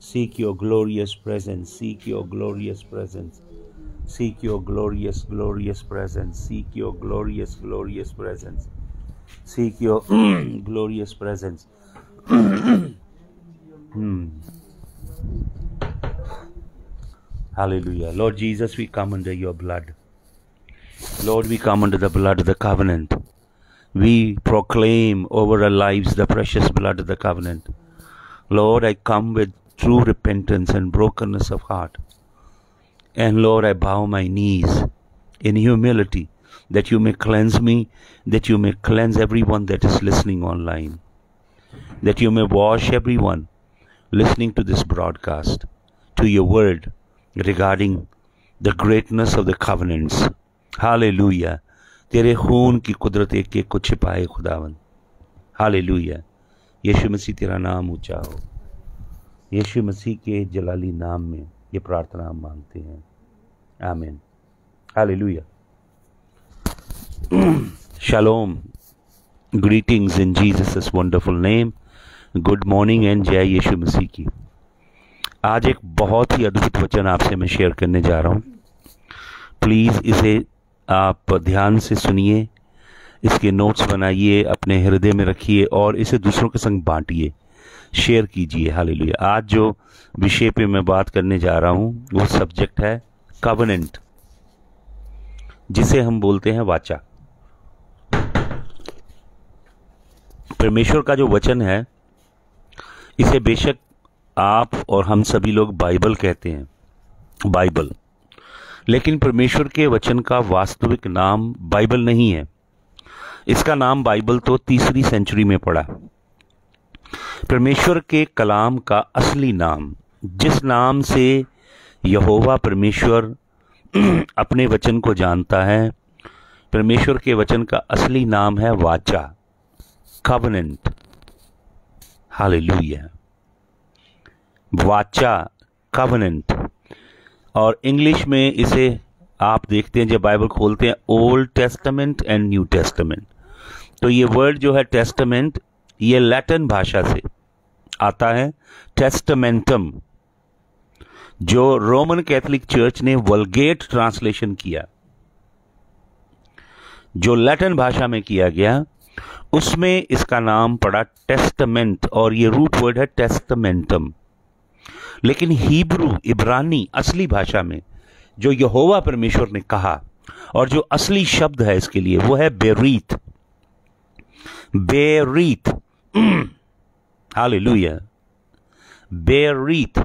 Seek your glorious presence. Seek your glorious presence. Seek your glorious, glorious presence. Seek your glorious, glorious presence. Seek your glorious presence. Hallelujah. Lord Jesus, we come under your blood. Lord, we come under the blood of the covenant. We proclaim over our lives the precious blood of the covenant. Lord, I come with true repentance and brokenness of heart. And Lord, I bow my knees in humility that you may cleanse me, that you may cleanse everyone that is listening online, that you may wash everyone listening to this broadcast, to your word regarding the greatness of the covenants. Hallelujah. तेरे खून की कुदरत एक एक को छिपाए खुदावन. Hallelujah. यीशु मसीह तेरा नाम ऊंचा हो. यीशु मसीह के जलाली नाम में ये प्रार्थना हम मांगते हैं. आमीन. Hallelujah. Shalom. Greetings in Jesus' wonderful name. Good morning and जय यीशु मसीह की. आज एक बहुत ही अद्भुत वचन आपसे मैं शेयर करने जा रहा हूँ. प्लीज़ इसे आप ध्यान से सुनिए, इसके नोट्स बनाइए, अपने हृदय में रखिए और इसे दूसरों के संग बांटिए, शेयर कीजिए. हालेलुया. आज जो विषय पे मैं बात करने जा रहा हूँ वो सब्जेक्ट है कवनेंट, जिसे हम बोलते हैं वाचा. परमेश्वर का जो वचन है इसे बेशक आप और हम सभी लोग बाइबल कहते हैं, बाइबल, लेकिन परमेश्वर के वचन का वास्तविक नाम बाइबल नहीं है. इसका नाम बाइबल तो 3री सेंचुरी में पड़ा. परमेश्वर के कलाम का असली नाम, जिस नाम से यहोवा परमेश्वर अपने वचन को जानता है, परमेश्वर के वचन का असली नाम है वाचा, कवनेंट. हालेलुया. वाचा, कवनेंट. और इंग्लिश में इसे आप देखते हैं जब बाइबल खोलते हैं, old testament and new testament. तो ये वर्ड जो है टेस्टामेंट, ये लैटिन भाषा से आता है, टेस्टामेंटम, जो रोमन कैथोलिक चर्च ने वल्गेट ट्रांसलेशन किया, जो लैटिन भाषा में किया गया, उसमें इसका नाम पड़ा टेस्टामेंट और ये रूट वर्ड है टेस्टामेंटम. लेकिन हिब्रू, इब्रानी असली भाषा में जो यहोवा परमेश्वर ने कहा और जो असली शब्द है इसके लिए वो है बेरीत. बेरीत. हालेलुया. बेरीत.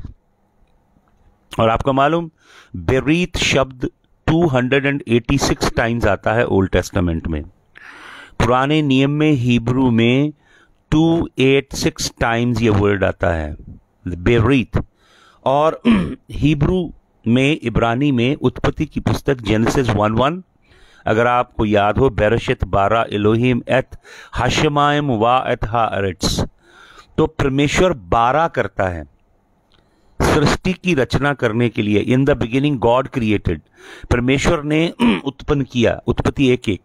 और आपको मालूम, बेरीत शब्द 286 टाइम्स आता है ओल्ड टेस्टामेंट में. पुराने नियम में हिब्रू में 286 टाइम्स ये वर्ड आता है, बेरीत. और हिब्रू में, इब्रानी में उत्पत्ति की पुस्तक जेनेसिस 1:1, अगर आपको याद हो, बेरशित 12 एलोहिम एत हाशमाइम वा एत हारेट्स. तो परमेश्वर 12 करता है सृष्टि की रचना करने के लिए. In the beginning God created, परमेश्वर ने उत्पन्न किया. उत्पत्ति 1:1,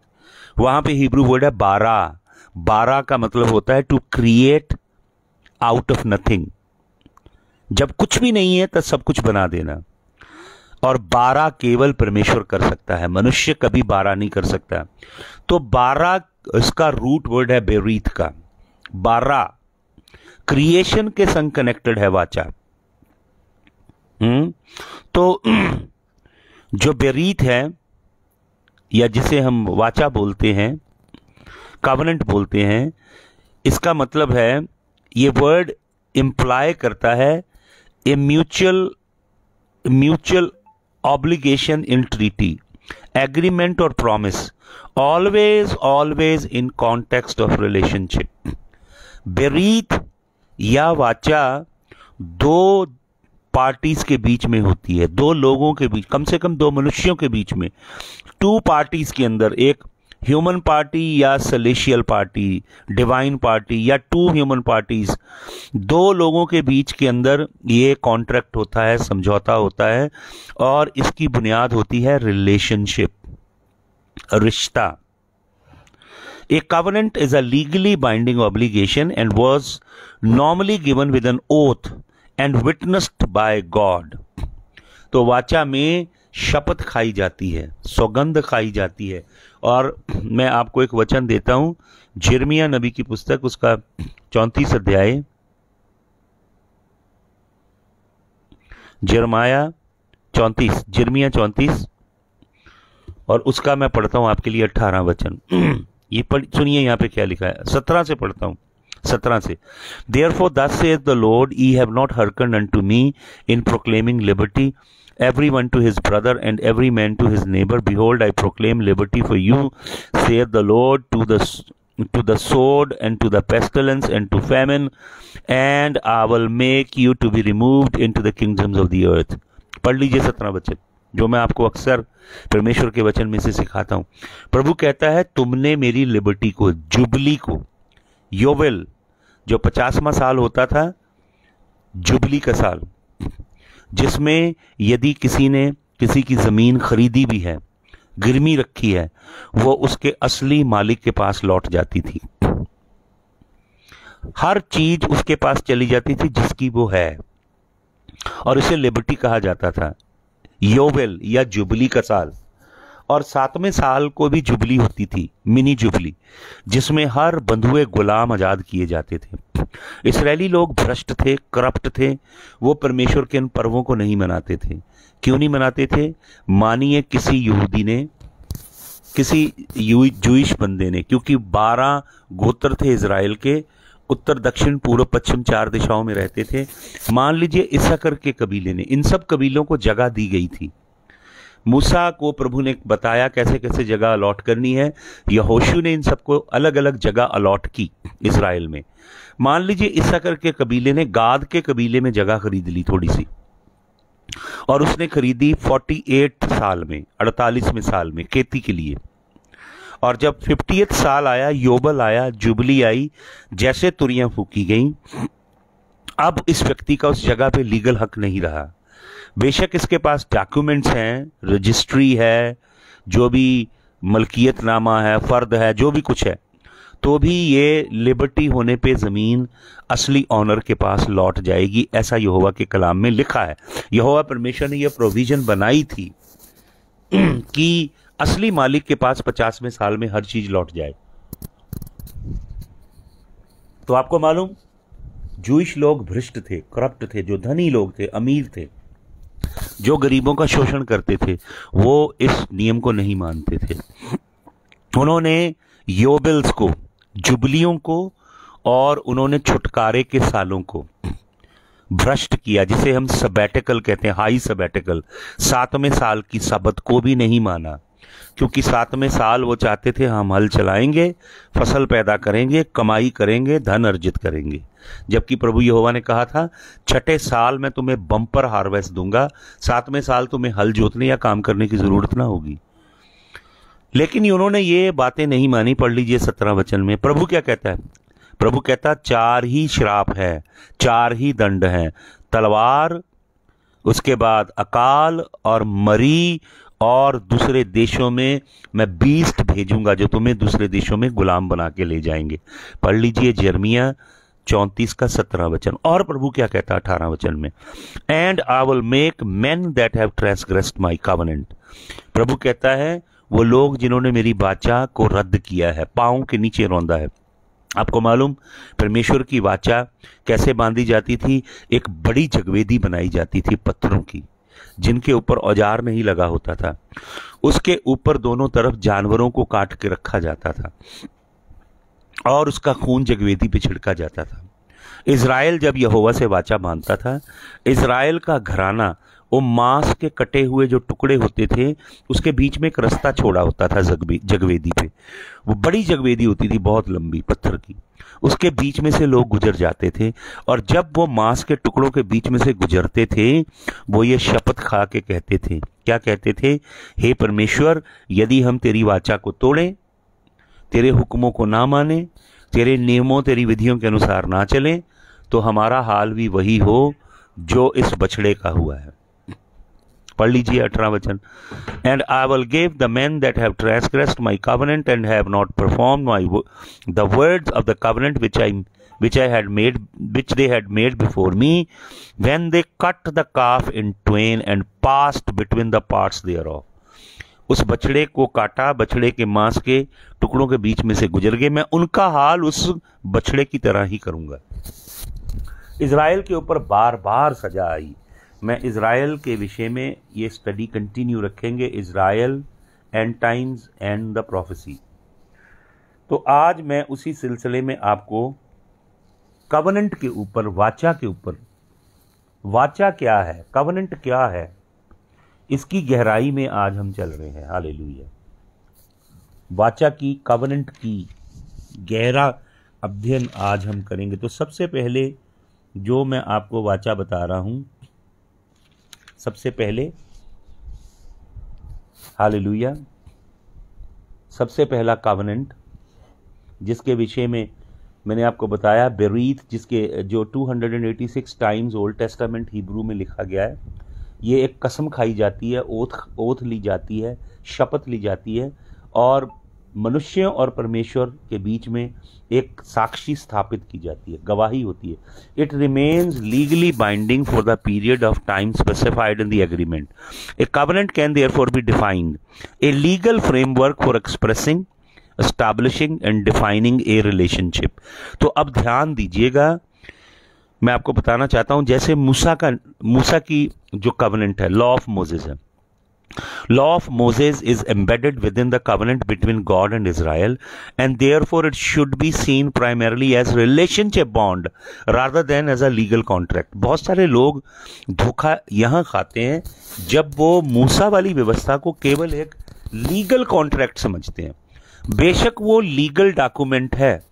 वहां पे हिब्रू वर्ड है 12. 12 का मतलब होता है to create out of nothing. जब कुछ भी नहीं है तब सब कुछ बना देना. और 12 केवल परमेश्वर कर सकता है, मनुष्य कभी 12 नहीं कर सकता. तो 12 इसका रूट वर्ड है बेरीत का. 12 क्रिएशन के संग कनेक्टेड है वाचा. तो जो बेरीत है या जिसे हम वाचा बोलते हैं, कवनेंट बोलते हैं, इसका मतलब है, ये वर्ड इंप्लाई करता है a mutual obligation in treaty, agreement और promise, always in context of relationship. बेरीत या वाचा 2 पार्टीज के बीच में होती है, 2 लोगों के बीच, कम से कम 2 मनुष्यों के बीच में, 2 पार्टीज के अंदर, एक ह्यूमन पार्टी या सेलेशियल पार्टी, डिवाइन पार्टी, या 2 ह्यूमन पार्टीज, 2 लोगों के बीच के अंदर ये कॉन्ट्रैक्ट होता है, समझौता होता है, और इसकी बुनियाद होती है रिलेशनशिप, रिश्ता. A covenant is a legally binding obligation and was normally given with an oath and witnessed by God. तो वाचा में शपथ खाई जाती है, सौगंध खाई जाती है। और मैं आपको एक वचन देता हूं, यिर्मयाह नबी की पुस्तक, उसका 34 अध्याय, यिर्मयाह 34 और उसका मैं पढ़ता हूं आपके लिए 18 वचन। ये सुनिए यहाँ पे क्या लिखा है, 17 से पढ़ता हूं, 17 से। Therefore thus saith the Lord, ye have not hearkened unto me in proclaiming liberty, everyone to his brother and every man to his neighbor. Behold, I proclaim liberty for you, saith the Lord, to the sword and to the pestilence and to famine, and I will make you to be removed into the kingdoms of the earth. पढ़ लीजिए 17 वचन, जो मैं आपको अक्सर परमेश्वर के वचन में से सिखाता हूं। प्रभु कहता है, तुमने मेरी लिबर्टी को, जुबली को, योवेल जो 50वां साल होता था, जुबली का साल, जिसमें यदि किसी ने किसी की जमीन खरीदी भी है, गिरवी रखी है, वो उसके असली मालिक के पास लौट जाती थी। हर चीज उसके पास चली जाती थी जिसकी वो है, और इसे लिबर्टी कहा जाता था, योवेल या जुबली का साल। और 7वें साल को भी जुबली होती थी, मिनी जुबली, जिसमें हर बंधुए गुलाम आजाद किए जाते थे। इस्राएली लोग भ्रष्ट थे, करप्ट थे, वो परमेश्वर के इन पर्वों को नहीं मनाते थे। क्यों नहीं मनाते थे? मानिए किसी यहूदी ने, किसी जूइश बंदे ने, क्योंकि 12 गोत्र थे इजराइल के, उत्तर दक्षिण पूर्व पश्चिम 4 दिशाओं में रहते थे। मान लीजिए इस्साकार के कबीले ने, इन सब कबीलों को जगह दी गई थी। मूसा को प्रभु ने बताया कैसे कैसे जगह अलॉट करनी है। यहोशू ने इन सबको अलग अलग जगह अलॉट की इजराइल में। मान लीजिए इस्साकार के कबीले ने गाद के कबीले में जगह खरीद ली थोड़ी सी, और उसने खरीदी 48 साल में, 48वें साल में खेती के लिए। और जब 50th साल आया, योबल आया, जुबली आई, जैसे तुरियां फूकी गईं, अब इस व्यक्ति का उस जगह पे लीगल हक नहीं रहा। बेशक इसके पास डॉक्यूमेंट्स हैं, रजिस्ट्री है, जो भी मलकियतनामा है, फर्द है, जो भी कुछ है, तो भी ये लिबर्टी होने पे जमीन असली ऑनर के पास लौट जाएगी, ऐसा यहोवा के कलाम में लिखा है। यहोवा परमेश्वर ने यह प्रोविजन बनाई थी कि असली मालिक के पास 50वें साल में हर चीज लौट जाए। तो आपको मालूम, जूइश लोग भ्रष्ट थे, करप्ट थे, जो धनी लोग थे, अमीर थे, जो गरीबों का शोषण करते थे, वो इस नियम को नहीं मानते थे। उन्होंने योबेल्स को, जुबलियों को, और उन्होंने छुटकारे के सालों को भ्रष्ट किया, जिसे हम सबैटिकल कहते हैं, हाई सबैटिकल। 7वें साल की सबत को भी नहीं माना, क्योंकि 7वें साल वो चाहते थे हम हल चलाएंगे, फसल पैदा करेंगे, कमाई करेंगे, धन अर्जित करेंगे। जबकि प्रभु यहोवा ने कहा था, 6ठे साल में तुम्हें बम्पर हार्वेस्ट दूंगा, 7वें साल तुम्हें हल जोतने या काम करने की जरूरत ना होगी। लेकिन उन्होंने ये बातें नहीं मानी। पढ़ लीजिए 17 वचन में प्रभु क्या कहता है। प्रभु कहता, 4 ही श्राप है, 4 ही दंड हैं, तलवार, उसके बाद अकाल और मरी, और दूसरे देशों में मैं बीस्ट भेजूंगा जो तुम्हें दूसरे देशों में गुलाम बना के ले जाएंगे। पढ़ लीजिए यिर्मयाह 34 का 17 वचन। और प्रभु क्या कहता है 18 वचन में, and I will make men that have transgressed my covenant. प्रभु कहता है, वो लोग जिन्होंने मेरी वाचा को रद्द किया है, पांव के नीचे रौंदा है। आपको मालूम परमेश्वर की वाचा कैसे बांधी जाती थी? एक बड़ी जगवेदी बनाई जाती थी पत्थरों की, जिनके ऊपर औजार नहीं लगा होता था। उसके ऊपर दोनों तरफ जानवरों को काट के रखा जाता था, और उसका खून जगवेदी पे छिड़का जाता था। इज़राइल जब यहोवा से वाचा बांधता था, इज़राइल का घराना वो मांस के कटे हुए जो टुकड़े होते थे, उसके बीच में एक रास्ता छोड़ा होता था जगवेदी पे। वो बड़ी जगवेदी होती थी, बहुत लंबी, पत्थर की। उसके बीच में से लोग गुजर जाते थे, और जब वो मांस के टुकड़ों के बीच में से गुजरते थे, वो ये शपथ खा के कहते थे, क्या कहते थे? हे परमेश्वर, यदि हम तेरी वाचा को तोड़ें, तेरे हुक्मों को ना माने, तेरे नियमों, तेरी विधियों के अनुसार ना चलें, तो हमारा हाल भी वही हो जो इस बछड़े का हुआ है। पढ़ लीजिए 18 वचन, and I will give the men that have transgressed my covenant and have not performed the words of the covenant which I which they had made before me, when they cut the calf in twain and passed between the parts thereof. उस बछड़े को काटा, बछड़े के मांस के टुकड़ों के बीच में से गुजर गए, मैं उनका हाल उस बछड़े की तरह ही करूंगा। इज़राइल के ऊपर बार बार सजा आई। मैं इज़राइल के विषय में ये स्टडी कंटिन्यू रखेंगे, Israel and times and the prophecy. तो आज मैं उसी सिलसिले में आपको कवनेंट के ऊपर, वाचा के ऊपर, वाचा क्या है, कवनेंट क्या है, इसकी गहराई में आज हम चल रहे हैं। हालेलुया। वाचा की, कवनेंट की गहरा अध्ययन आज हम करेंगे। तो सबसे पहले जो मैं आपको वाचा बता रहा हूं, सबसे पहले, हालेलुया, सबसे पहला कवनेंट जिसके विषय में मैंने आपको बताया, बेरीत, जिसके जो 286 टाइम्स ओल्ड टेस्टामेंट हिब्रू में लिखा गया है। ये एक कसम खाई जाती है, ओथ ली जाती है, शपथ ली जाती है, और मनुष्यों और परमेश्वर के बीच में एक साक्षी स्थापित की जाती है, गवाही होती है। It remains legally binding for the period of time specified in the agreement. A covenant can therefore be defined, a legal framework for expressing, establishing and defining A relationship. तो अब ध्यान दीजिएगा, मैं आपको बताना चाहता हूं, जैसे मूसा की जो कवनेंट है, लॉ ऑफ मोसेस है। Law of Moses is embedded within the covenant between God and Israel, and therefore it should be seen primarily as relationship bond rather than as a legal contract। बहुत सारे लोग धोखा यहां खाते हैं जब वो मूसा वाली व्यवस्था को केवल एक लीगल कॉन्ट्रैक्ट समझते हैं। बेशक वो लीगल डॉक्यूमेंट है,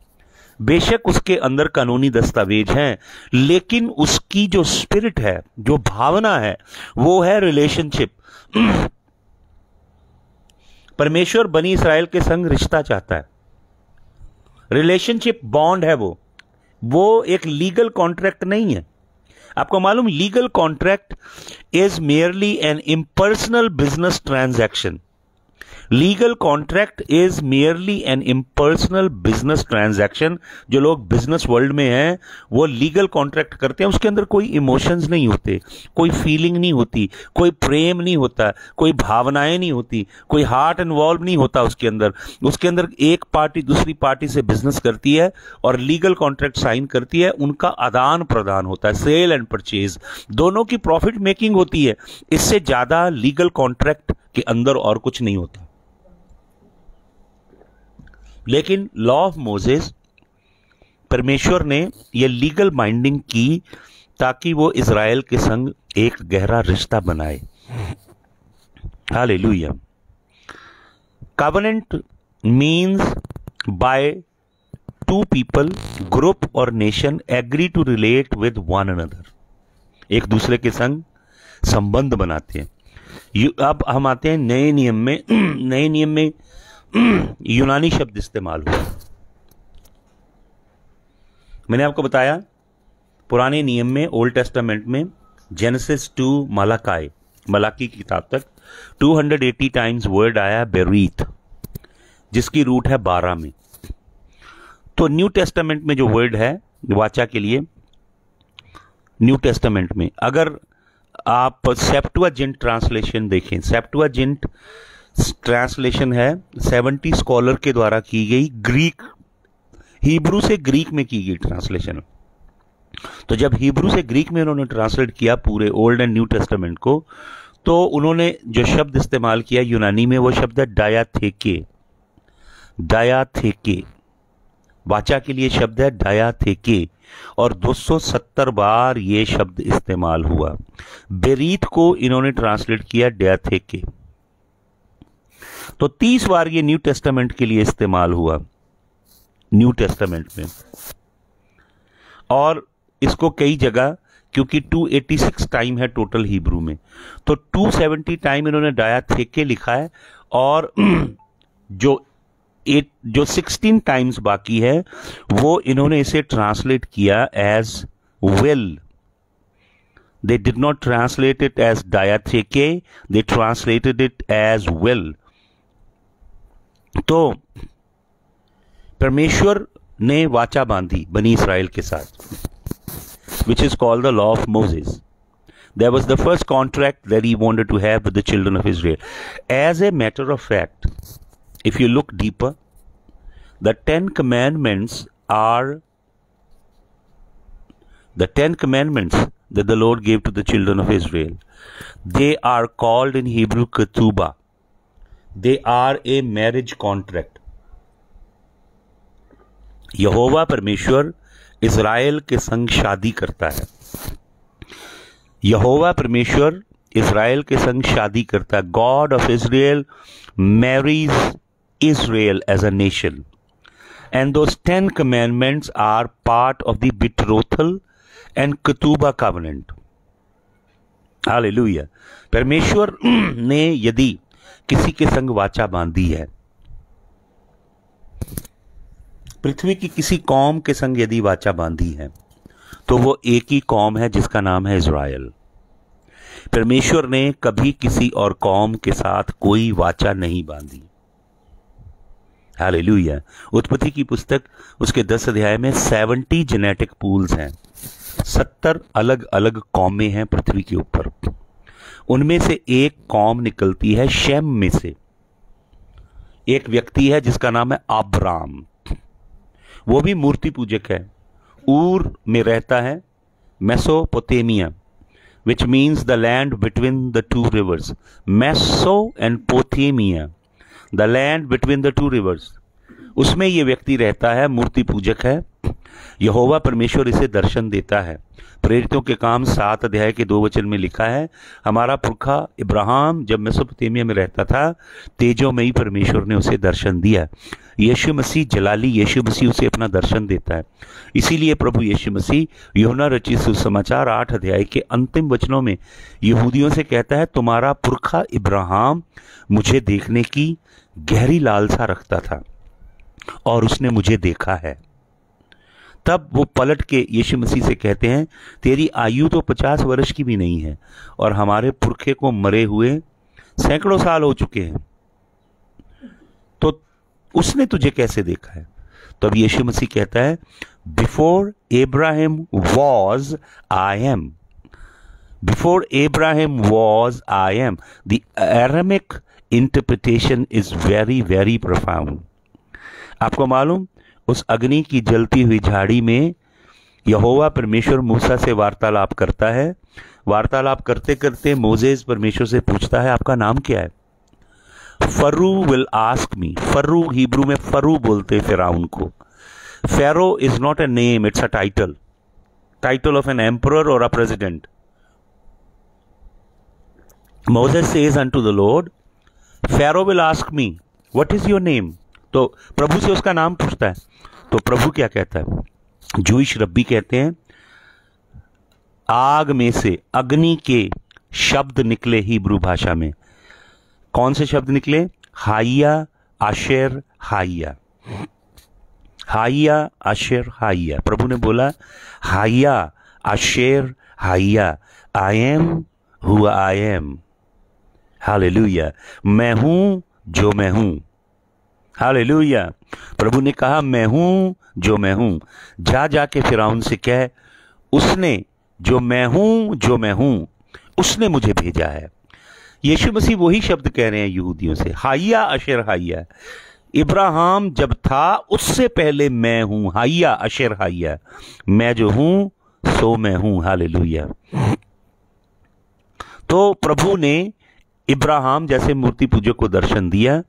बेशक उसके अंदर कानूनी दस्तावेज हैं, लेकिन उसकी जो स्पिरिट है, जो भावना है, वो है रिलेशनशिप। परमेश्वर बनी इस्राएल के संग रिश्ता चाहता है, रिलेशनशिप बॉन्ड है, वो एक लीगल कॉन्ट्रैक्ट नहीं है। आपको मालूम, legal contract is merely N impersonal business transaction. Legal contract is merely N impersonal business transaction. जो लोग बिजनेस वर्ल्ड में हैं वो लीगल कॉन्ट्रैक्ट करते हैं, उसके अंदर कोई इमोशंस नहीं होते, कोई फीलिंग नहीं होती, कोई प्रेम नहीं होता, कोई भावनाएं नहीं होती, कोई हार्ट इन्वॉल्व नहीं होता उसके अंदर। उसके अंदर एक पार्टी दूसरी पार्टी से बिजनेस करती है और लीगल कॉन्ट्रैक्ट साइन करती है, उनका आदान प्रदान होता है, सेल एंड परचेज, दोनों की प्रॉफिट मेकिंग होती है। इससे ज्यादा लीगल कॉन्ट्रैक्ट के अंदर और कुछ नहीं होता। लेकिन लॉ ऑफ मोसेस, परमेश्वर ने यह लीगल बाइंडिंग की ताकि वो इज़राइल के संग एक गहरा रिश्ता बनाए। Hallelujah. Covenant means by two people, group और nation agree to relate with one another, एक दूसरे के संग संबंध बनाते हैं। अब हम आते हैं नए नियम में। नए नियम में यूनानी शब्द इस्तेमाल हुआ। मैंने आपको बताया पुराने नियम में, ओल्ड टेस्टामेंट में, जेनेसिस टू मलाकी की किताब तक 280 टाइम्स वर्ड आया बेरीत, जिसकी रूट है 12 में। तो न्यू टेस्टामेंट में जो वर्ड है वाचा के लिए, न्यू टेस्टामेंट में अगर आप सेप्टुअजिंट ट्रांसलेशन देखें, सेप्टुअजिंट ट्रांसलेशन है 70 स्कॉलर के द्वारा की गई, ग्रीक, हिब्रू से ग्रीक में की गई ट्रांसलेशन। तो जब हिब्रू से ग्रीक में उन्होंने ट्रांसलेट किया पूरे ओल्ड एंड न्यू टेस्टामेंट को, तो उन्होंने जो शब्द इस्तेमाल किया यूनानी में, वो शब्द है डायाथेके। डायाथेके वाचा के लिए शब्द है डायाथेके, और 270 बार ये शब्द इस्तेमाल हुआ। बेरीत को इन्होंने ट्रांसलेट किया डायाथेके। तो 30 बार ये न्यू टेस्टामेंट के लिए इस्तेमाल हुआ, न्यू टेस्टामेंट में। और इसको कई जगह, क्योंकि 286 टाइम है टोटल हिब्रू में, तो 270 टाइम इन्होंने डायाथेके लिखा है, और जो 16 टाइम्स बाकी है वो इन्होंने इसे ट्रांसलेट किया as will. They did not translate it as diatheke, they translated it as will। तो परमेश्वर ने वाचा बांधी बनी इसराइल के साथ, which is called the law of Moses. That was the first contract that he wanted to have with the children of Israel. As a matter of fact, if you look deeper, the Ten Commandments that the Lord gave to the children of Israel, they are called in Hebrew ketubah. They are a marriage contract. यहोवा परमेश्वर Israel के संग शादी करता है। यहोवा परमेश्वर Israel के संग शादी करता है। God of Israel marries Israel as a nation, and those 10 commandments are part of the betrothal and ketubah covenant. Hallelujah. परमेश्वर ने यदि किसी के संग वाचा बांधी है, पृथ्वी की किसी कौम के संग यदि वाचा बांधी है, तो वो एक ही कौम है जिसका नाम है इज़राइल। परमेश्वर ने कभी किसी और कौम के साथ कोई वाचा नहीं बांधी। हालेलुया। उत्पत्ति की पुस्तक उसके 10 अध्याय में 70 जेनेटिक पूल्स हैं। 70 अलग अलग कौमें हैं पृथ्वी के ऊपर। उनमें से एक कौम निकलती है शेम में से। एक व्यक्ति है जिसका नाम है अब्राम, वो भी मूर्ति पूजक है। ऊर में रहता है, Mesopotamia, which means the land between the two rivers. Meso and Potamia, the land between the two rivers. उसमें ये व्यक्ति रहता है, मूर्ति पूजक है। यहोवा परमेश्वर इसे दर्शन देता है। प्रेरितों के काम 7 अध्याय के 2 वचन में लिखा है, हमारा पुरखा इब्राहिम जब मेसोपोटामिया में रहता था, तेजोमयी परमेश्वर ने उसे दर्शन दिया। यीशु मसीह, जलाली यीशु मसीह उसे अपना दर्शन देता है। इसीलिए प्रभु यीशु मसीह यूहन्ना रचित सुसमाचार 8 अध्याय के अंतिम वचनों में यहूदियों से कहता है, तुम्हारा पुरखा इब्राहिम मुझे देखने की गहरी लालसा रखता था और उसने मुझे देखा है। तब वो पलट के यीशु मसीह से कहते हैं, तेरी आयु तो 50 वर्ष की भी नहीं है और हमारे पुरखे को मरे हुए सैकड़ों साल हो चुके हैं, तो उसने तुझे कैसे देखा है? तब यीशु मसीह कहता है, before Abraham was I am. Before Abraham was I am. The Aramaic interpretation is very very profound. आपको मालूम, उस अग्नि की जलती हुई झाड़ी में यहोवा परमेश्वर मूसा से वार्तालाप करता है। वार्तालाप करते करते मोजेस परमेश्वर से पूछता है, आपका नाम क्या है? Pharaoh will ask me. फरू हिब्रू में फरू बोलते फिरौन को। Pharaoh is not a name, it's a title, title of an emperor और a president. Moses says unto the Lord, Pharaoh will ask me what is your name. तो प्रभु से उसका नाम पूछता है, तो प्रभु क्या कहता है? जूइश रब्बी कहते हैं, आग में से अग्नि के शब्द निकले हिब्रू भाषा में। कौन से शब्द निकले? हाइया, आशेर, हाइया। हाइया, आशेर, हाइया। प्रभु ने बोला, हाइया, आशेर, हाइया, I am who I am. Hallelujah. मैं हूं जो मैं हूं। हालेलुया। प्रभु ने कहा, मैं हूं जो मैं हूं। जा जाके फिरौन से कह, उसने जो मैं हूं उसने मुझे भेजा है। यीशु मसीह वही शब्द कह रहे हैं यहूदियों से, हाइया, अशेर, हाइया। इब्राहिम जब था उससे पहले मैं हूं, हाइया, अशेर, हाइया। मैं जो हूं सो मैं हूं। हालेलुया। तो प्रभु ने इब्राहिम जैसे मूर्ति पूजक को दर्शन दिया।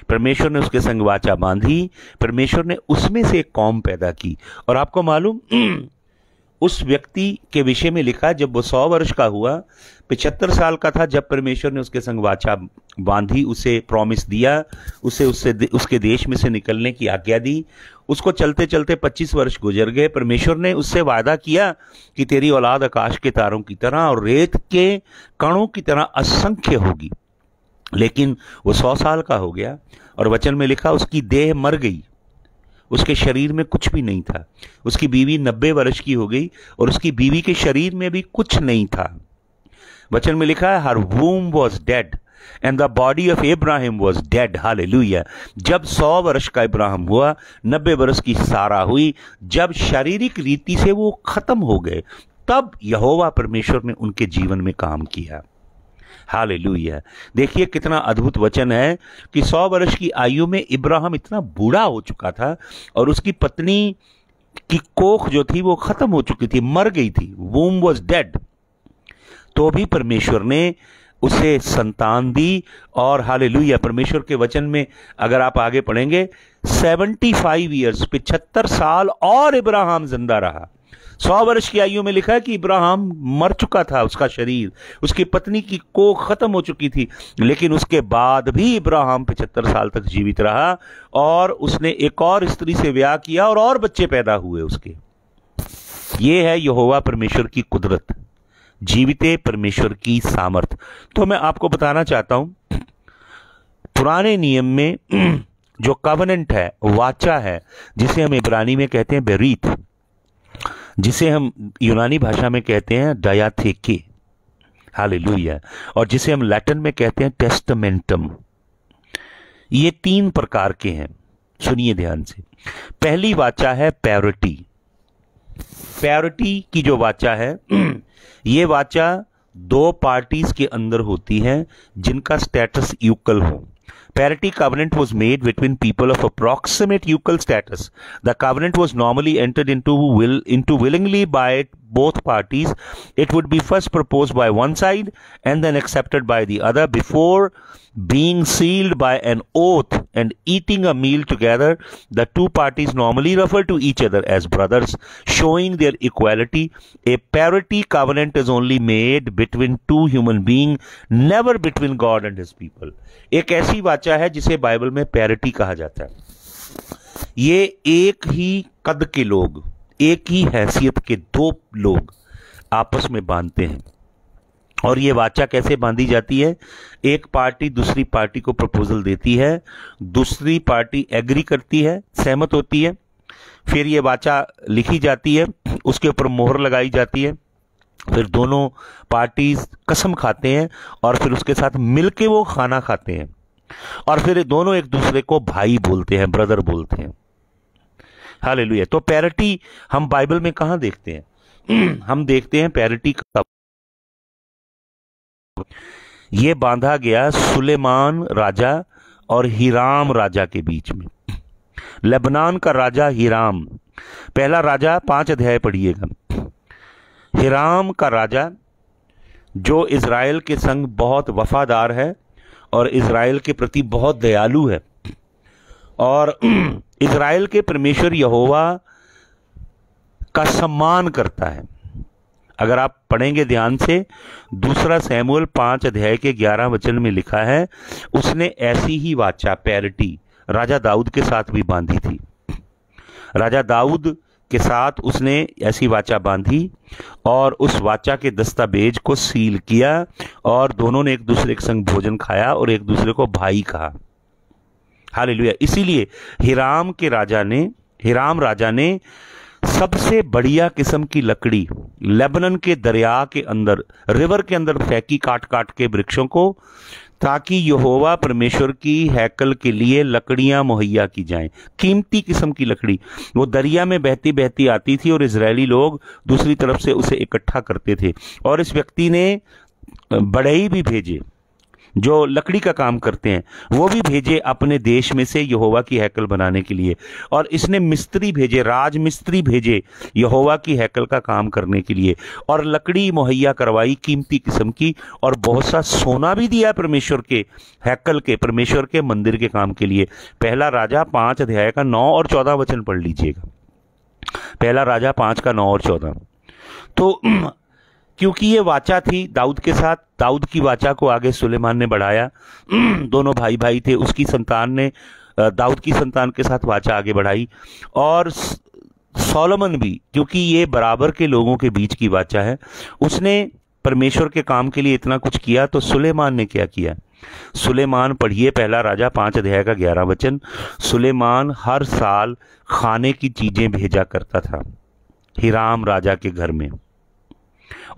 परमेश्वर ने उसके संग वाचा बांधी। परमेश्वर ने उसमें से एक कौम पैदा की। और आपको मालूम, उस व्यक्ति के विषय में लिखा, जब वो 100 वर्ष का हुआ, 75 साल का था जब परमेश्वर ने उसके संग वाचा बांधी, उसे प्रॉमिस दिया, उसे उसके देश में से निकलने की आज्ञा दी। उसको चलते चलते 25 वर्ष गुजर गए। परमेश्वर ने उससे वादा किया कि तेरी औलाद आकाश के तारों की तरह और रेत के कणों की तरह असंख्य होगी। लेकिन वो 100 साल का हो गया और वचन में लिखा, उसकी देह मर गई, उसके शरीर में कुछ भी नहीं था। उसकी बीवी 90 वर्ष की हो गई और उसकी बीवी के शरीर में भी कुछ नहीं था। वचन में लिखा है, her womb was dead and the body of इब्राहिम वॉज डेड। हालेलुया। जब 100 वर्ष का इब्राहिम हुआ, 90 वर्ष की सारा हुई, जब शारीरिक रीति से वो खत्म हो गए, तब यहोवा परमेश्वर ने उनके जीवन में काम किया। हालेलुया। देखिए कितना अद्भुत वचन है कि 100 वर्ष की आयु में इब्राहिम इतना बूढ़ा हो चुका था और उसकी पत्नी की कोख जो थी वो खत्म हो चुकी थी, मर गई थी, वूम वॉज डेड। तो भी परमेश्वर ने उसे संतान दी। और हालेलुया, परमेश्वर के वचन में अगर आप आगे पढ़ेंगे 75 ईयर्स, 75 साल और इब्राहिम जिंदा रहा। 100 वर्ष की आयु में लिखा है कि इब्राहिम मर चुका था, उसका शरीर, उसकी पत्नी की कोख खत्म हो चुकी थी, लेकिन उसके बाद भी इब्राहिम 75 साल तक जीवित रहा और उसने एक और स्त्री से ब्याह किया और बच्चे पैदा हुए उसके। ये है यहोवा परमेश्वर की कुदरत, जीविते परमेश्वर की सामर्थ। तो मैं आपको बताना चाहता हूं, पुराने नियम में जो कवनेंट है, वाचा है, जिसे हम इब्रानी में कहते हैं बेरीत, जिसे हम यूनानी भाषा में कहते हैं डायाथेके, हालेलुया, और जिसे हम लैटिन में कहते हैं टेस्टामेंटम। ये 3 प्रकार के हैं, सुनिए ध्यान से। पहली वाचा है प्योरिटी। प्योरिटी की जो वाचा है, ये वाचा 2 पार्टीज के अंदर होती है जिनका स्टेटस यूकल हो। Parity covenant was made between people of approximate equal status. The covenant was normally entered into willingly by both parties. It would be first proposed by one side and then accepted by the other before being sealed by an oath and eating a meal together. The 2 parties normally refer to each other as brothers, showing their equality. A parity covenant is only made between 2 human beings, never between God and his people. एक ऐसी वाचा है जिसे Bible में parity कहा जाता है। ये एक ही कद के लोग, एक ही हैसियत के 2 लोग आपस में बांधते हैं। और ये वाचा कैसे बांधी जाती है? एक पार्टी दूसरी पार्टी को प्रपोजल देती है, दूसरी पार्टी एग्री करती है, सहमत होती है, फिर ये वाचा लिखी जाती है, उसके ऊपर मोहर लगाई जाती है, फिर दोनों पार्टीज कसम खाते हैं और फिर उसके साथ मिलके वो खाना खाते हैं और फिर दोनों एक दूसरे को भाई बोलते हैं, ब्रदर बोलते हैं। हालेलुया। तो पैरिटी हम बाइबल में कहां देखते हैं? हम देखते हैं पैरिटी का ये बांधा गया सुलेमान राजा और हिराम राजा के बीच में। लेबनान का राजा हिराम, पहला राजा 5 अध्याय पढ़िएगा। हिराम का राजा जो इज़राइल के संग बहुत वफादार है और इज़राइल के प्रति बहुत दयालु है और इज़राइल के परमेश्वर यहोवा का सम्मान करता है। अगर आप पढ़ेंगे ध्यान से, 2 शमूएल 5 अध्याय के 11 वचन में लिखा है, उसने ऐसी ही वाचा पैरिटी राजा दाऊद के साथ भी बांधी थी। राजा दाऊद के साथ उसने ऐसी वाचा बांधी और उस वाचा के दस्तावेज को सील किया और दोनों ने एक दूसरे के संग भोजन खाया और एक दूसरे को भाई कहा। हालेलुया। इसीलिए हिराम राजा ने सबसे बढ़िया किस्म की लकड़ी लेबनन के दरिया के अंदर, रिवर के अंदर फेंकी काट काट के वृक्षों को, ताकि यहोवा परमेश्वर की हैकल के लिए लकड़ियां मुहैया की जाएं। कीमती किस्म की लकड़ी वो दरिया में बहती बहती आती थी और इजरायली लोग दूसरी तरफ से उसे इकट्ठा करते थे। और इस व्यक्ति ने बढ़ई भी भेजे जो लकड़ी का काम करते हैं, वो भी भेजे अपने देश में से यहोवा की हैकल बनाने के लिए। और इसने मिस्त्री भेजे, राज मिस्त्री भेजे यहोवा की हैकल का काम करने के लिए और लकड़ी मुहैया करवाई कीमती किस्म की, और बहुत सा सोना भी दिया परमेश्वर के हैकल के, परमेश्वर के मंदिर के काम के लिए। पहला राजा 5 अध्याय का 9 और 14 वचन पढ़ लीजिएगा। पहला राजा 5 का 9 और 14। तो क्योंकि ये वाचा थी दाऊद के साथ, दाऊद की वाचा को आगे सुलेमान ने बढ़ाया। दोनों भाई भाई थे, उसकी संतान ने दाऊद की संतान के साथ वाचा आगे बढ़ाई। और सोलोमन भी, क्योंकि ये बराबर के लोगों के बीच की वाचा है, उसने परमेश्वर के काम के लिए इतना कुछ किया। तो सुलेमान ने क्या किया? सुलेमान, पढ़िए पहला राजा 5 अध्याय का 11 वचन। सुलेमान हर साल खाने की चीजें भेजा करता था हिराम राजा के घर में।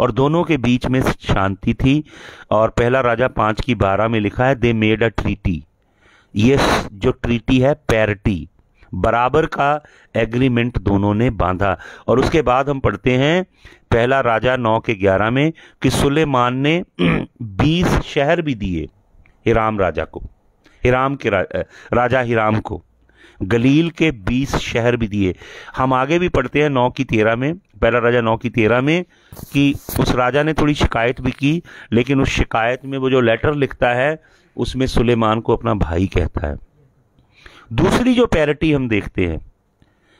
और दोनों के बीच में शांति थी। और पहला राजा 5:12 में लिखा है दे मेड अ ट्रीटी। ये जो ट्रीटी है पैरिटी, बराबर का एग्रीमेंट दोनों ने बांधा। और उसके बाद हम पढ़ते हैं पहला राजा 9:11 में कि सुलेमान ने 20 शहर भी दिए हिराम राजा को, हिराम के राजा हिराम को गलील के 20 शहर भी दिए। हम आगे भी पढ़ते हैं 9:13 में, पहला राजा 9:13 में, कि उस राजा ने थोड़ी शिकायत भी की, लेकिन उस शिकायत में वो जो लेटर लिखता है उसमें सुलेमान को अपना भाई कहता है। दूसरी जो पैरिटी हम देखते हैं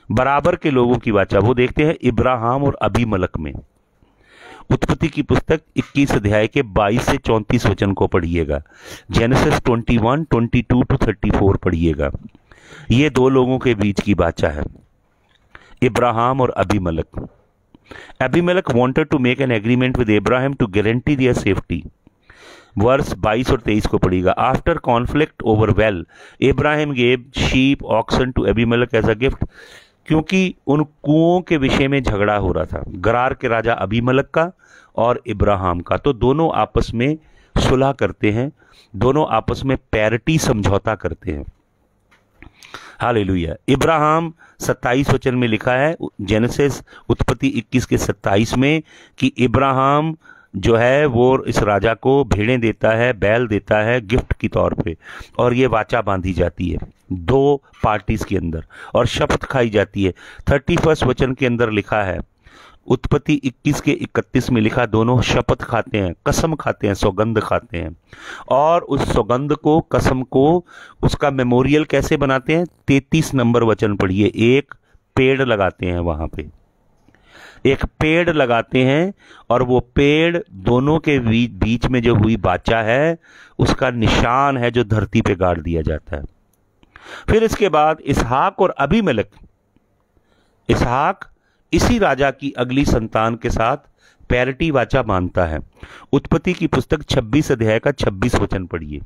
बराबर के लोगों की वाचा, वो देखते हैं इब्राहिम और अबीमलक में। उत्पत्ति की पुस्तक 21 अध्याय के 22 से 34 वचन को पढ़िएगा। जेनेसिस 21, 22 to 34 पढ़िएगा। ये दो लोगों के बीच की वाचा है, इब्राहिम और अबीमलक। Abimelech wanted to make an agreement with इब्राहिम to guarantee their safety. Verse 22 और 23 को पढ़िएगा। आफ्टर कॉन्फ्लिक्ट ओवर वेल इब्राहिम gave sheep oxen to Abimelech as a gift. क्योंकि उन कुओं के विषय में झगड़ा हो रहा था, गरार के राजा अबीमलक का और इब्राहिम का, तो दोनों आपस में सुलह करते हैं, दोनों आपस में पैरिटी समझौता करते हैं। हालेलुया। इब्राहिम 27 वचन में लिखा है, जेनेसिस उत्पत्ति 21 के 27 में, कि इब्राहिम जो है वो इस राजा को भेड़ें देता है, बैल देता है गिफ्ट की तौर पे, और ये वाचा बांधी जाती है दो पार्टीज के अंदर और शपथ खाई जाती है। 31 वचन के अंदर लिखा है, उत्पत्ति 21 के 31 में लिखा, दोनों शपथ खाते हैं, कसम खाते हैं, सौगंध खाते हैं, और उस सौगंध को, कसम को, उसका मेमोरियल कैसे बनाते हैं? 33 नंबर वचन पढ़िए। एक पेड़ लगाते हैं, वहां पे एक पेड़ लगाते हैं, और वो पेड़ दोनों के बीच में जो हुई वाचा है उसका निशान है जो धरती पे गाड़ दिया जाता है। फिर इसके बाद इसहाक और अबीमेलेक, इसहाक इसी राजा की अगली संतान के साथ पैरिटी वाचा बांधता है। उत्पत्ति की पुस्तक 26 अध्याय का 26 वचन पढ़िए।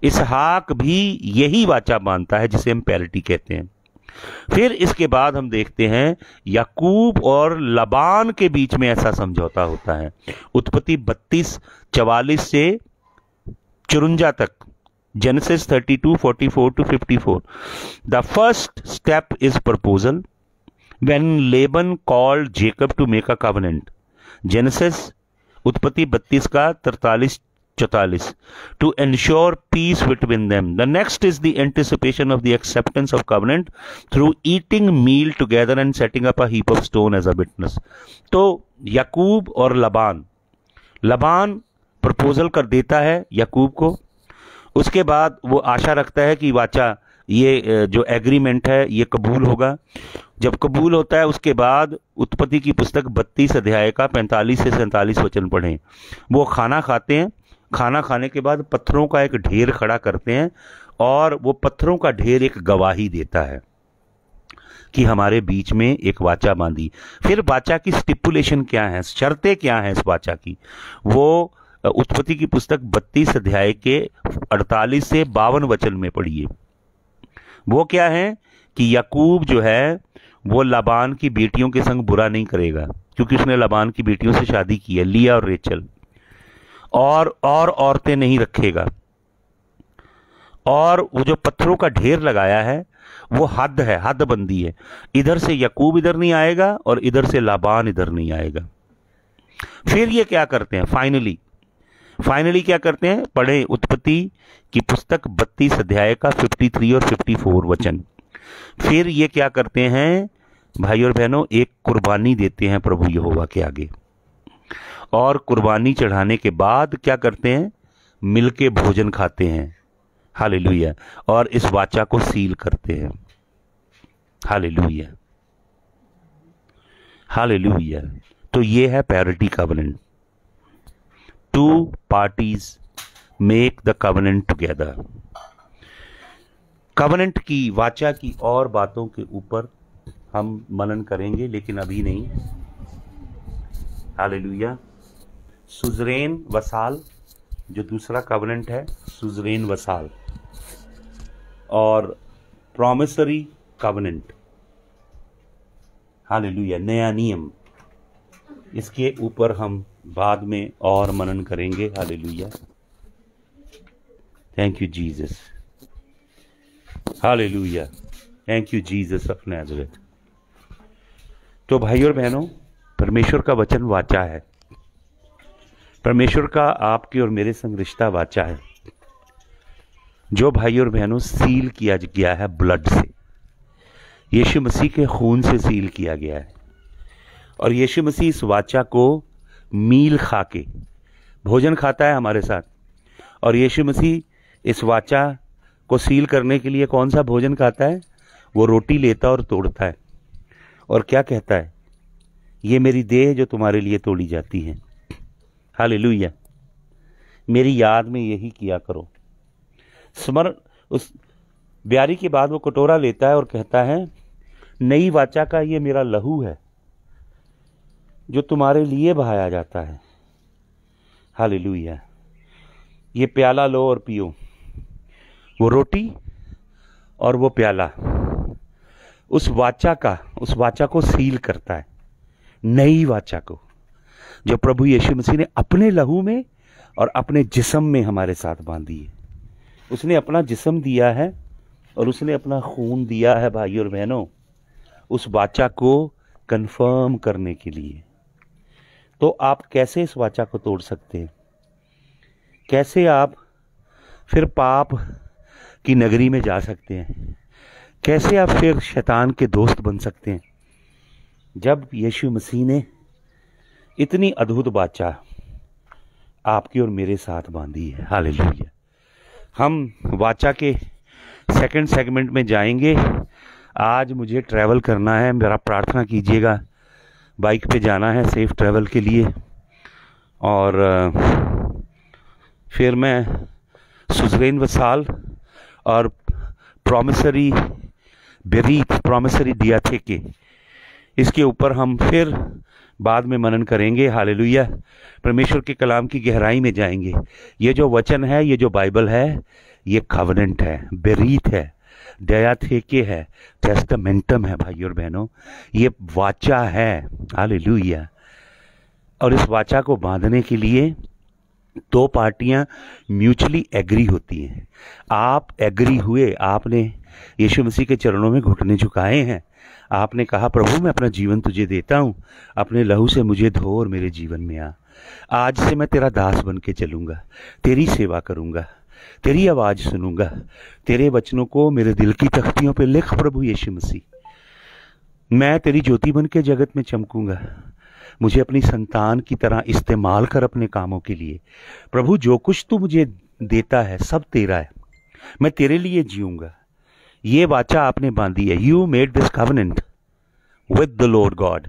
इसहाक भी यही वाचा बांधता है जिसे हम पैरिटी कहते हैं। फिर इसके बाद हम देखते हैं याकूब और लबान के बीच में ऐसा समझौता होता है। उत्पत्ति 32:44 से 54 तक, genesis 32, 44 to 54। The first step is proposal when Laban called Jacob to make a covenant। Genesis उत्पत्ति 32 का 43-44 to ensure peace between them। The next is the anticipation of the acceptance of covenant through eating meal together and setting up a heap of stone as a witness। तो याकूब और लबान proposal कर देता है याकूब को। उसके बाद वो आशा रखता है कि वाचा, ये जो एग्रीमेंट है ये कबूल होगा। जब कबूल होता है उसके बाद उत्पत्ति की पुस्तक 32 अध्याय का 45 से 47 वचन पढ़ें। वो खाना खाते हैं, खाना खाने के बाद पत्थरों का एक ढेर खड़ा करते हैं, और वो पत्थरों का ढेर एक गवाही देता है कि हमारे बीच में एक वाचा बांधी। फिर वाचा की स्टिपुलेशन क्या है, शर्तें क्या हैं इस वाचा की, वो उत्पत्ति की पुस्तक 32 अध्याय के 48 से 52 वचन में पढ़िए। वो क्या है कि याकूब जो है वो लबान की बेटियों के संग बुरा नहीं करेगा, क्योंकि उसने लबान की बेटियों से शादी की है, लिया और रेचल, और औरतें नहीं रखेगा। और वो जो पत्थरों का ढेर लगाया है वो हद है, हदबंदी है। इधर से याकूब इधर नहीं आएगा और इधर से लबान इधर नहीं आएगा। फिर ये क्या करते हैं, फाइनली क्या करते हैं, पढ़े उत्पत्ति की पुस्तक 32 अध्याय का 53 और 54 वचन। फिर ये क्या करते हैं भाई और बहनों, एक कुर्बानी देते हैं प्रभु यहोवा के आगे, और कुर्बानी चढ़ाने के बाद क्या करते हैं, मिलके भोजन खाते हैं। हालेलुया। और इस वाचा को सील करते हैं। Hallelujah, hallelujah. तो ये है parity covenant. Two parties make the covenant together. Covenant की, वाचा की और बातों के ऊपर हम मनन करेंगे, लेकिन अभी नहीं। हालेलुया। सुजरेन वसाल जो दूसरा कवनेंट है, सुजरेन वसाल, और प्रॉमिसरी कवनेंट। हालेलुया, नया नियम। इसके ऊपर हम बाद में और मनन करेंगे। Hallelujah, thank you Jesus, hallelujah, thank you Jesus of Nazareth. तो भाई और बहनों, परमेश्वर का वचन वाचा है। परमेश्वर का आपके और मेरे संग रिश्ता वाचा है, जो भाई और बहनों सील किया गया है ब्लड से, यीशु मसीह के खून से सील किया गया है। और यीशु मसीह इस वाचा को मील खा के भोजन खाता है हमारे साथ। और यीशु मसीह इस वाचा को सील करने के लिए कौन सा भोजन खाता है? वो रोटी लेता और तोड़ता है और क्या कहता है? ये मेरी देह जो तुम्हारे लिए तोड़ी जाती है। हालेलुया, मेरी याद में यही किया करो। स्मरण, उस ब्यारी के बाद वो कटोरा लेता है और कहता है, नई वाचा का ये मेरा लहू है जो तुम्हारे लिए बहाया जाता है। हालेलुया, ये प्याला लो और पियो। वो रोटी और वो प्याला उस वाचा को सील करता है, नई वाचा को, जो प्रभु यीशु मसीह ने अपने लहू में और अपने जिस्म में हमारे साथ बांधी है। उसने अपना जिस्म दिया है और उसने अपना खून दिया है भाई और बहनों, उस वाचा को कंफर्म करने के लिए। तो आप कैसे इस वाचा को तोड़ सकते हैं? कैसे आप फिर पाप की नगरी में जा सकते हैं? कैसे आप फिर शैतान के दोस्त बन सकते हैं? जब यीशु मसीह ने इतनी अद्भुत वाचा आपकी और मेरे साथ बांधी है। हालेलुया। हम वाचा के सेकंड सेगमेंट में जाएंगे। आज मुझे ट्रैवल करना है, मेरा प्रार्थना कीजिएगा। बाइक पे जाना है सेफ ट्रैवल के लिए। और फिर मैं सुजरेन वसाल और प्रॉमिसरी बेरीत, प्रॉमिसरी दियाथेके, इसके ऊपर हम फिर बाद में मनन करेंगे। हालेलुया, परमेश्वर के कलाम की गहराई में जाएंगे। ये जो वचन है, ये जो बाइबल है, ये कवनेंट है, बेरीत है, दियाथेके है, टेस्टामेंटम है भाई और बहनों, ये वाचा है। हालेलुया। और इस वाचा को बांधने के लिए दो पार्टियां म्यूचुअली एग्री होती हैं। आप एग्री हुए, आपने यीशु मसीह के चरणों में घुटने झुकाए हैं। आपने कहा, प्रभु मैं अपना जीवन तुझे देता हूं, अपने लहू से मुझे धो और मेरे जीवन में आ। आज से मैं तेरा दास बन के चलूंगा, तेरी सेवा करूंगा, तेरी आवाज सुनूंगा, तेरे वचनों को मेरे दिल की तख्तियों पे लिख प्रभु यीशु मसीह। मैं तेरी ज्योति बन के जगत में चमकूंगा। मुझे अपनी संतान की तरह इस्तेमाल कर अपने कामों के लिए। प्रभु जो कुछ तू मुझे देता है सब तेरा है, मैं तेरे लिए जीऊंगा। ये वाचा आपने बांधी है। You made this covenant with the Lord God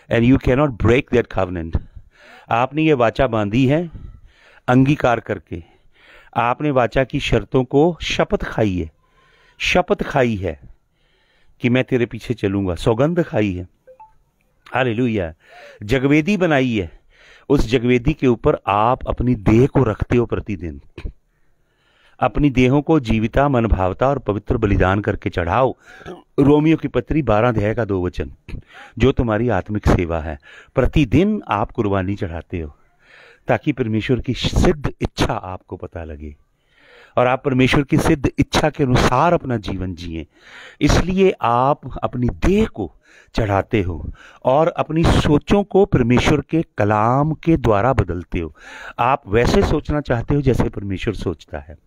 and you can not break that covenant. आपने ये वाचा बांधी है अंगीकार करके। आपने वाचा की शर्तों को शपथ खाई है, शपथ खाई है कि मैं तेरे पीछे चलूंगा, सौगंध खाई है। हालेलुया। जगवेदी बनाई है, उस जगवेदी के ऊपर आप अपनी देह को रखते हो प्रतिदिन। अपनी देहों को जीविता, मन भावता और पवित्र बलिदान करके चढ़ाओ। रोमियो की पत्री 12 अध्याय का 2 वचन, जो तुम्हारी आत्मिक सेवा है। प्रतिदिन आप कुर्बानी चढ़ाते हो ताकि परमेश्वर की सिद्ध इच्छा आपको पता लगे और आप परमेश्वर की सिद्ध इच्छा के अनुसार अपना जीवन जिए। इसलिए आप अपनी देह को चढ़ाते हो और अपनी सोचों को परमेश्वर के कलाम के द्वारा बदलते हो। आप वैसे सोचना चाहते हो जैसे परमेश्वर सोचता है।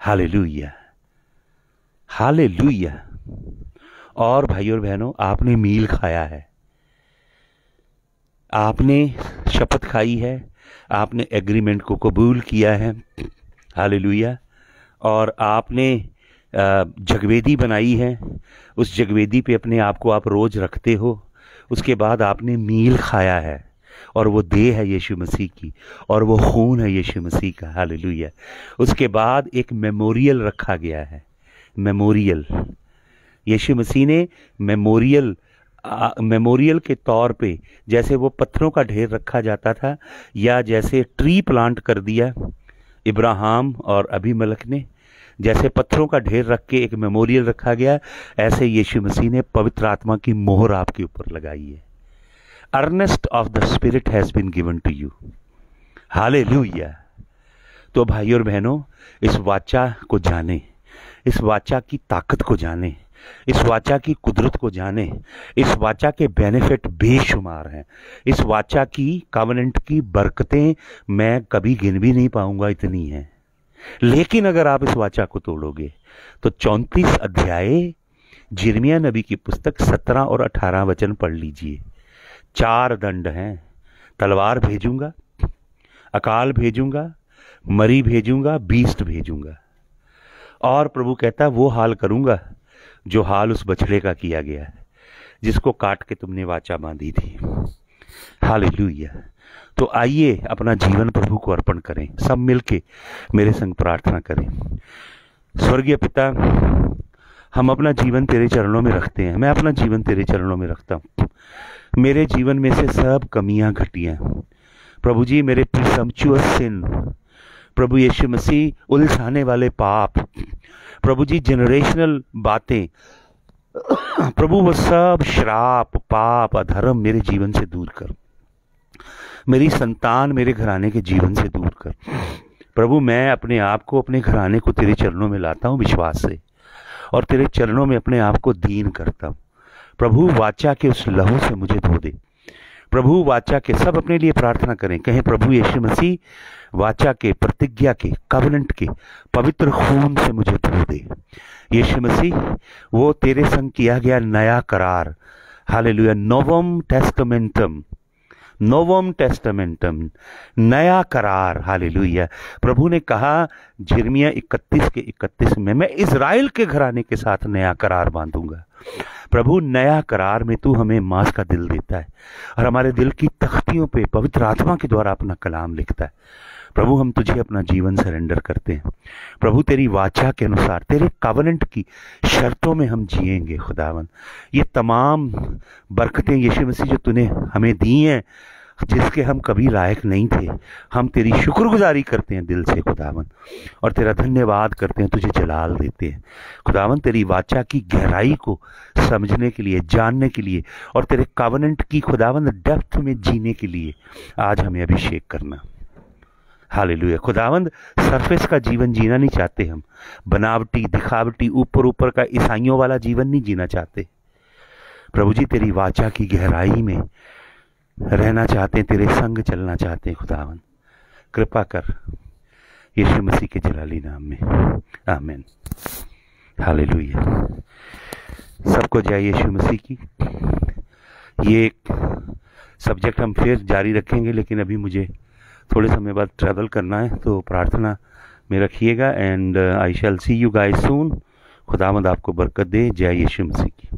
Hallelujah, hallelujah. और भाई और बहनों, आपने मील खाया है, आपने शपथ खाई है, आपने एग्रीमेंट को कबूल किया है। हालेलुया। और आपने जगवेदी बनाई है, उस जगवेदी पे अपने आप को आप रोज रखते हो। उसके बाद आपने मील खाया है और वो देह है यीशु मसीह की और वो खून है यीशु मसीह का। हालेलुया। उसके बाद एक मेमोरियल रखा गया है, मेमोरियल। यीशु मसीह ने मेमोरियल के तौर पे, जैसे वो पत्थरों का ढेर रखा जाता था या जैसे ट्री प्लांट कर दिया इब्राहिम और अबीमेलेक ने, जैसे पत्थरों का ढेर रख के एक मेमोरियल रखा गया, ऐसे यीशु मसीह ने पवित्र आत्मा की मोहर आपके ऊपर लगाई है। Earnest of the spirit has been given to you. Hallelujah. तो भाई और बहनों, इस वाचा को जाने, इस वाचा की ताकत को जाने, इस वाचा की कुदरत को जाने। इस वाचा के बेनिफिट बेशुमार हैं। इस वाचा की कवनेंट की बरकतें मैं कभी गिन भी नहीं पाऊंगा, इतनी हैं। लेकिन अगर आप इस वाचा को तोड़ोगे तो 34 अध्याय यिर्मयाह नबी की पुस्तक 17 और 18 वचन पढ़ लीजिए। 4 दंड हैं। तलवार भेजूंगा, अकाल भेजूंगा, मरी भेजूंगा, बीस्ट भेजूंगा। और प्रभु कहता वो हाल करूंगा जो हाल उस बछड़े का किया गया है, जिसको काट के तुमने वाचा बांधी थी। हालेलुया। तो आइए अपना जीवन प्रभु को अर्पण करें। सब मिलके मेरे संग प्रार्थना करें। स्वर्गीय पिता, हम अपना जीवन तेरे चरणों में रखते हैं। मैं अपना जीवन तेरे चरणों में रखता हूँ। मेरे जीवन में से सब कमियां घटियां प्रभु जी, मेरे प्रिसम्पचुअस सिन, प्रभु यीशु मसीह, उलझाने वाले पाप, प्रभु जी जनरेशनल बातें, प्रभु वो सब श्राप, पाप, अधर्म मेरे जीवन से दूर कर। मेरी संतान मेरे घराने के जीवन से दूर कर। प्रभु मैं अपने आप को, अपने घराने को तेरे चरणों में लाता हूँ विश्वास से, और तेरे चरणों में अपने आप को दीन करता हूँ। प्रभु वाचा के उस लहू से मुझे धो दे। प्रभु वाचा के, सब अपने लिए प्रार्थना करें, कहें प्रभु यीशु मसीह वाचा के, प्रतिज्ञा के, कवनेंट के पवित्र खून से मुझे धो दे। यीशु मसीह वो तेरे संग किया गया नया करार, हालेलुया, नोवम टेस्टामेंटम, नोवम टेस्टामेंटम, नया करार, हालेलुया। प्रभु ने कहा यिर्मयाह 31 के 31 में, मैं इज़राइल के घराने के साथ नया करार बांधूंगा। प्रभु नया करार में तू हमें मांस का दिल देता है और हमारे दिल की तख्तियों पे पवित्र आत्मा के द्वारा अपना कलाम लिखता है। प्रभु हम तुझे अपना जीवन सरेंडर करते हैं। प्रभु तेरी वाचा के अनुसार, तेरे कवनेंट की शर्तों में हम जिएंगे। खुदावन ये तमाम बरकतें यीशु मसीह जो तूने हमें दी हैं, जिसके हम कभी लायक नहीं थे, हम तेरी शुक्रगुजारी करते हैं दिल से खुदावन, और तेरा धन्यवाद करते हैं, तुझे जलाल देते हैं खुदावन। तेरी वाचा की गहराई को समझने के लिए, जानने के लिए, और तेरे कवनेंट की खुदावन डेप्थ में जीने के लिए आज हमें अभिषेक करना। हालेलुया। खुदावंद सरफेस का जीवन जीना नहीं चाहते हम, बनावटी, दिखावटी, ऊपर ऊपर का ईसाइयों वाला जीवन नहीं जीना चाहते। प्रभु जी तेरी वाचा की गहराई में रहना चाहते हैं, तेरे संग चलना चाहते हैं। खुदावन कृपा कर यीशु मसीह के जलाली नाम में, आमीन। हालेलुया। सबको जय यीशु मसीह की। ये एक सब्जेक्ट हम फिर जारी रखेंगे, लेकिन अभी मुझे थोड़े समय बाद ट्रैवल करना है, तो प्रार्थना में रखिएगा। And I shall see you guys soon. खुदावंद आपको बरकत दे। जय यीशु मसीह की।